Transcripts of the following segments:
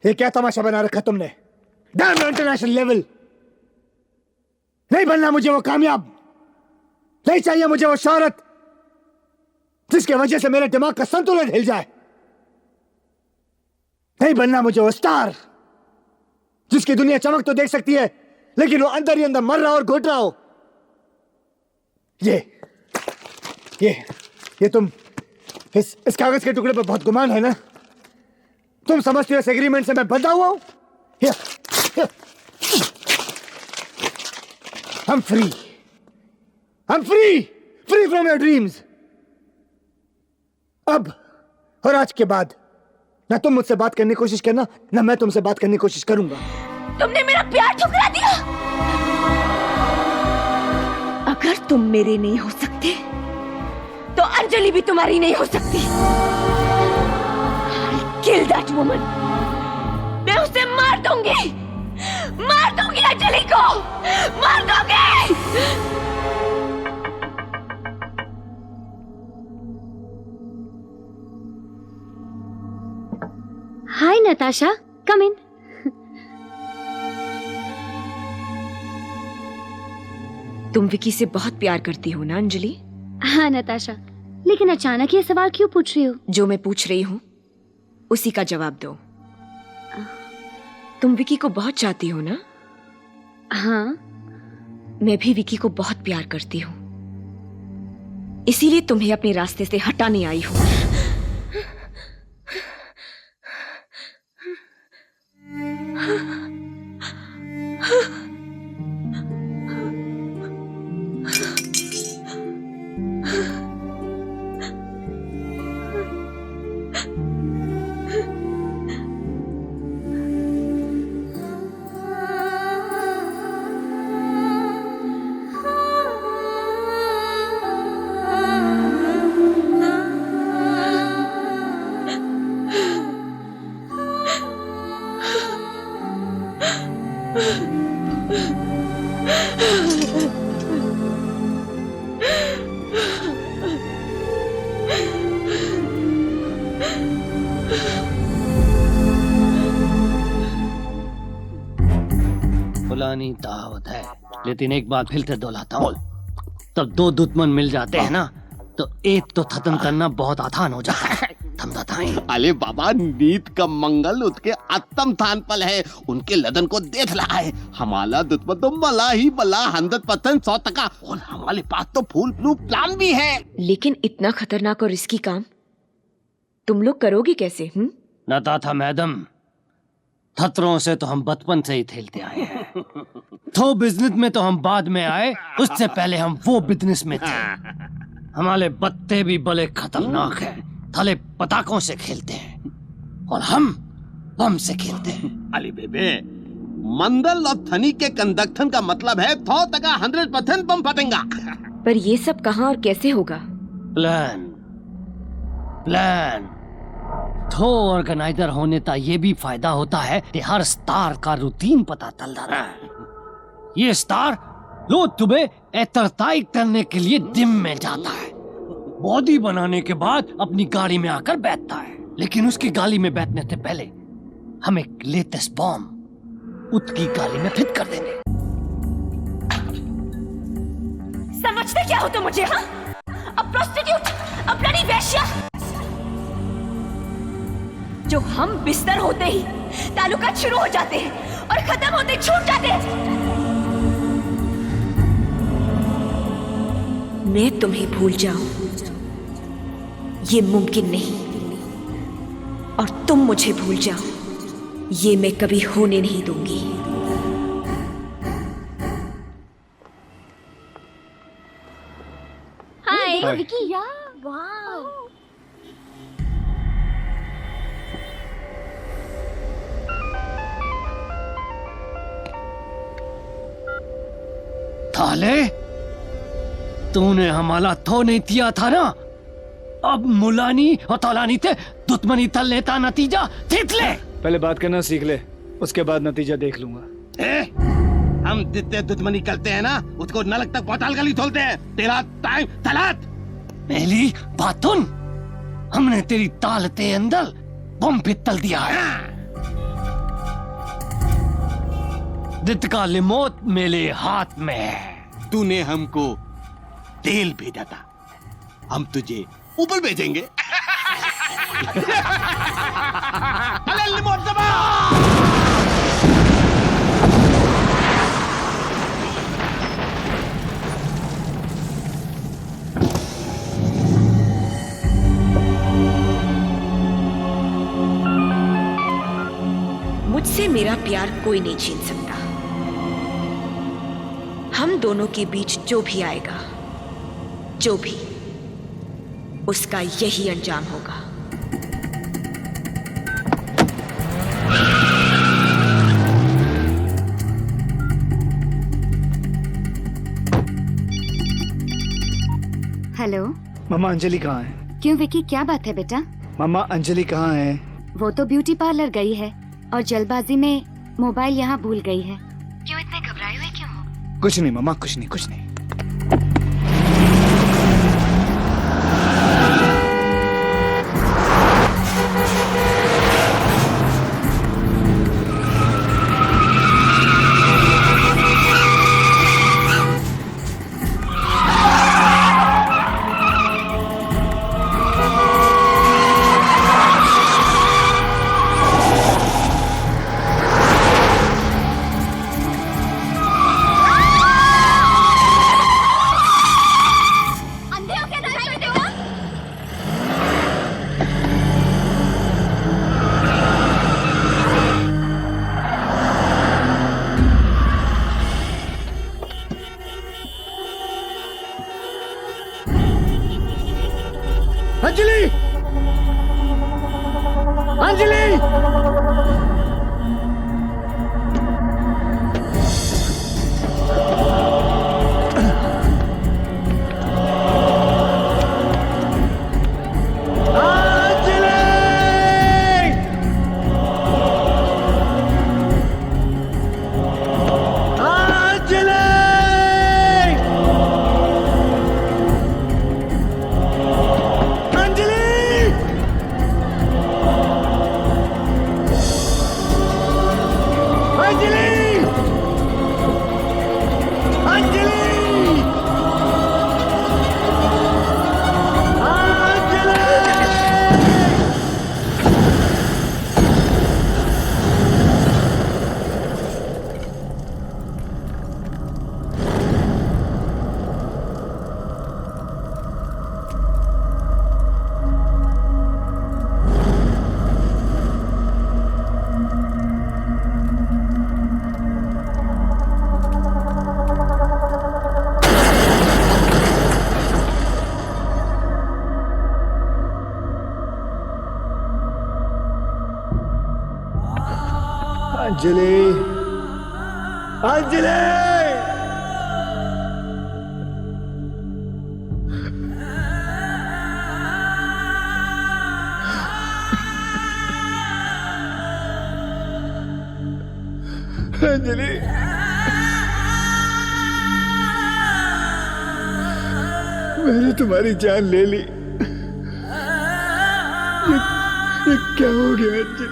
ये क्या तमाशा बना रखा तुमने? Dam international level. नहीं बनना मुझे वो कामयाब, नहीं चाहिए मुझे वो शोहरत जिसके वजह से मेरे दिमाग का संतुलन हिल जाए। नहीं बनना मुझे वो स्टार जिसकी दुनिया चमक तो देख सकती है लेकिन वो अंदर ही अंदर मर रहा और घुट रहा हो। ये तुम इस कागज के टुकड़े पर बहुत गुमान है ना? तुम समझते हो इस एग्रीमेंट से मैं बंधा हुआ हूं? I'm free. I'm free. Free from your dreams. अब और आज के बाद ना तुम मुझसे बात करने की कोशिश करना, ना मैं तुमसे बात करने की कोशिश करूंगा। तुमने मेरा प्यार ठुकरा दिया। अगर तुम मेरे नहीं हो सकते, तो अंजलि भी तुम्हारी नहीं हो सकती। I'll kill that woman. मैं उसे मार दूंगी अंजलि को, मार दूंगी। हाय नताशा, कम इन। तुम विकी से बहुत प्यार करती हो ना अंजलि? हाँ नताशा, लेकिन अचानक ये सवाल क्यों पूछ रही हो? जो मैं पूछ रही हूँ उसी का जवाब दो। तुम विकी को बहुत चाहती हो ना? हाँ। मैं भी विकी को बहुत प्यार करती हूँ, इसीलिए तुम्हें अपने रास्ते से हटाने आई हूँ। पुरानी कहावत है, लेकिन एक बात फिर से दोहराता हूँ, तब दो दुश्मन मिल जाते हैं ना तो एक तो खत्म करना बहुत आसान हो जाता है। अरे बाबा, नीत का मंगल उसके आत्म स्थान पर है, उनके लदन को देख रहा है। हमारा दुश्मन तो मला ही मला 100% 100%, और हमारे पास तो फुल प्रूफ प्लान भी है। लेकिन इतना खतरनाक और रिस्की काम तुम लोग करोगे कैसे? नताशा मैडम, खतरों से तो हम बचपन से ही खेलते आए हैं। तो बिजनेस में तो हम बाद में आए, उससे पहले हम वो बिजनेस में थे। हमारे बत्ते भी बड़े खतरनाक हैं, थाले पटाखों से खेलते हैं और हम बम से खेलते हैं। अली बेबे, मंडल और थनी के कंडक्शन का मतलब है 100% बम फटेगा। पर ये सब कहाँ और कैसे होगा? प्लान तो ऑर्गेनाइजर होने का ये भी फायदा होता है कि हर स्टार का रूटीन पता चल रहा है। ये स्टार रोज सुबह एक्सरसाइज करने के लिए जिम में जाता है, बॉडी बनाने के बाद अपनी गाड़ी में आकर बैठता है, लेकिन उसकी गाड़ी में बैठने से पहले हम एक लेटेस्ट बॉम्ब उसकी गाड़ी में फिट कर देंगे। समझते क्या हो तुम मुझे? हाँ, अब प्रोस्टिट्यूट, अब ब्लडी वेश्या, जो हम बिस्तर होते ही ताल्लुकात शुरू हो जाते हैं और खत्म होते छूट जाते हैं। मैं तुम्हें भूल जाऊं ये मुमकिन नहीं, और तुम मुझे भूल जाओ ये मैं कभी होने नहीं दूंगी। हाय विकी। वाह, थाले, तूने हमारा तो नहीं किया था ना, अब मुलानी और तौलानी थे दुश्मनी तल लेता नतीजा देख ले। पहले बात करना सीख ले, उसके बाद नतीजा देख लूंगा। हम जितने दुश्मनी करते हैं ना, उसको नलक तक पहुंचाल गली खोलते हैं। तेरा टाइम तलात। पहली बात सुन, हमने तेरी ताल के अंदर बम भी तल दिया है। नित का लिमोट मेरे हाथ में है। तूने हमको तेल भेजा था, हम तुझे ऊपर भेजेंगे। अरे लिमोट दबा! मुझसे मेरा प्यार कोई नहीं छीन सकता। हम दोनों के बीच जो भी आएगा, जो भी, उसका यही अंजाम होगा। हेलो। मामा अंजलि कहाँ है? क्यों विकी, क्या बात है बेटा? मामा अंजलि कहाँ है? वो तो ब्यूटी पार्लर गई है और जल्दबाजी में मोबाइल यहाँ भूल गई है। क्यों इतने घबराए हुए क्यों हो? कुछ नहीं मामा, कुछ नहीं, कुछ नहीं। अंजलि! अंजलि! अंजलि! अंजलि! अंजलि! मैंने तुम्हारी जान ले ली। ये क्या हो गया अंजलि?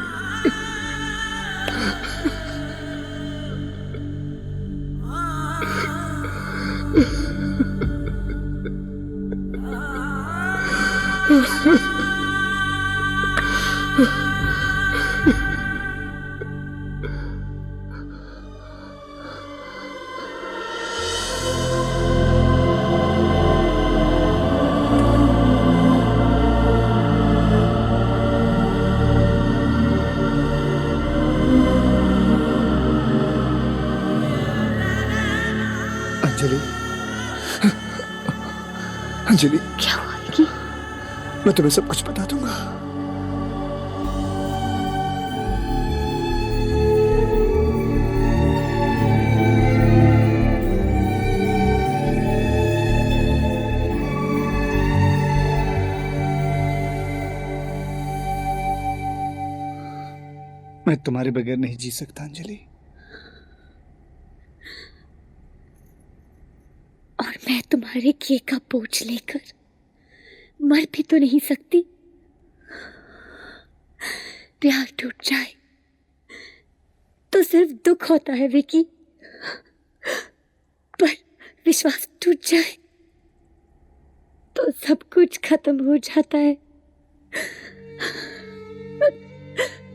अंजलि! अंजलि! क्या हुआ विकी? मैं तुम्हें सब कुछ बता दूंगा। मैं तुम्हारे बगैर नहीं जी सकता अंजलि। और मैं तुम्हारे किए का बोझ लेकर मर भी तो नहीं सकती। प्यार टूट जाए तो सिर्फ दुख होता है विकी, विश्वास टूट जाए तो सब कुछ खत्म हो जाता है।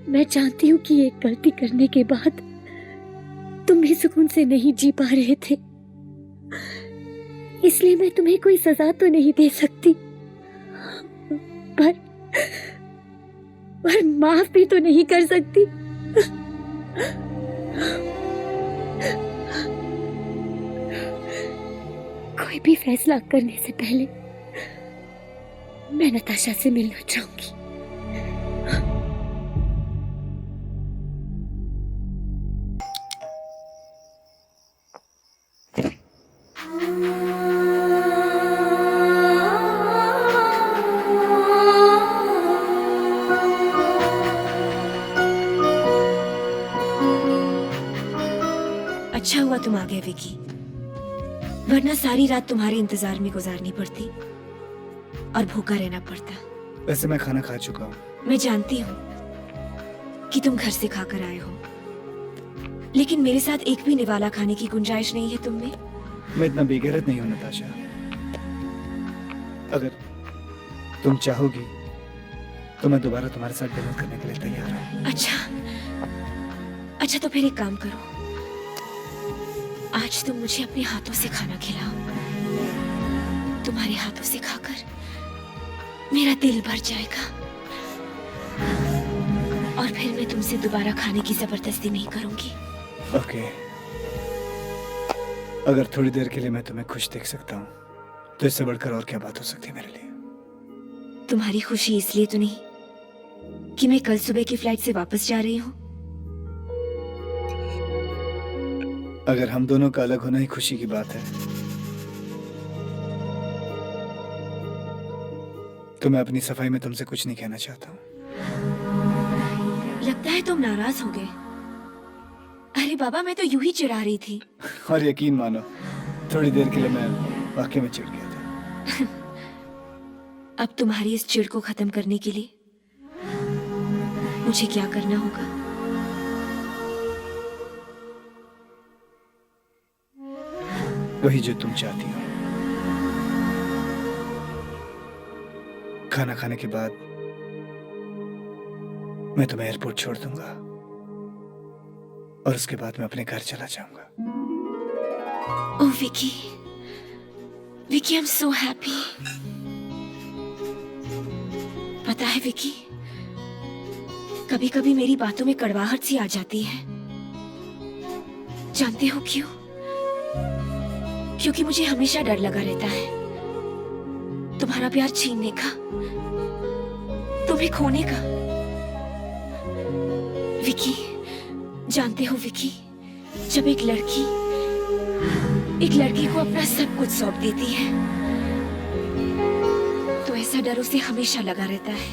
मैं जानती हूँ कि एक गलती करने के बाद तुम भी सुकून से नहीं जी पा रहे थे, इसलिए मैं तुम्हें कोई सजा तो नहीं दे सकती, पर माफ भी तो नहीं कर सकती। कोई भी फैसला करने से पहले मैं नताशा से मिलना चाहूंगी। अच्छा हुआ तुम आ गए विकी, वरना सारी रात तुम्हारे इंतजार में गुजारनी पड़ती और भूखा रहना पड़ता। वैसे मैं खाना खा चुका हूँ। मैं जानती हूँ कि तुम घर से खाकर आए हो, लेकिन मेरे साथ एक भी निवाला खाने की गुंजाइश नहीं है तुम में। मैं इतना बेगैरत नहीं हूँ नताशा। अगर तुम चाहोगी तो मैं दोबारा तुम्हारे साथ डिनर करने के लिए तैयार हूँ। अच्छा तो फिर एक काम करो, आज तुम मुझे अपने हाथों से खाना खिलाओ। तुम्हारे हाथों से खाकर मेरा दिल भर जाएगा और फिर मैं तुमसे दोबारा खाने की जबरदस्ती नहीं करूंगी। ओके, अगर थोड़ी देर के लिए मैं तुम्हें खुश देख सकता हूँ तो इससे बढ़कर और क्या बात हो सकती है मेरे लिए। तुम्हारी खुशी इसलिए तो नहीं कि मैं कल सुबह की फ्लाइट से वापस जा रही हूँ। अगर हम दोनों का अलग होना ही खुशी की बात है तो मैं अपनी सफाई में तुमसे कुछ नहीं कहना चाहता हूँ। लगता है तुम नाराज हो गए। अरे बाबा, मैं तो यूं ही चिढ़ा रही थी। और यकीन मानो थोड़ी देर के लिए मैं वाकई में चिढ़ गया था। अब तुम्हारी इस चिढ़ को खत्म करने के लिए मुझे क्या करना होगा? वही जो तुम चाहती हो। खाना खाने के बाद मैं तुम्हें एयरपोर्ट छोड़ दूंगा और उसके बाद मैं अपने घर चला जाऊंगा। Oh Vicky, Vicky, I am so happy. पता है विकी, कभी कभी मेरी बातों में कड़वाहट सी आ जाती है। जानते हो क्यों? क्योंकि मुझे हमेशा डर लगा रहता है तुम्हारा प्यार छीनने का, तुम्हें खोने का। विकी, जानते हो विकी, जब एक लड़की को अपना सब कुछ सौंप देती है तो ऐसा डर उसे हमेशा लगा रहता है।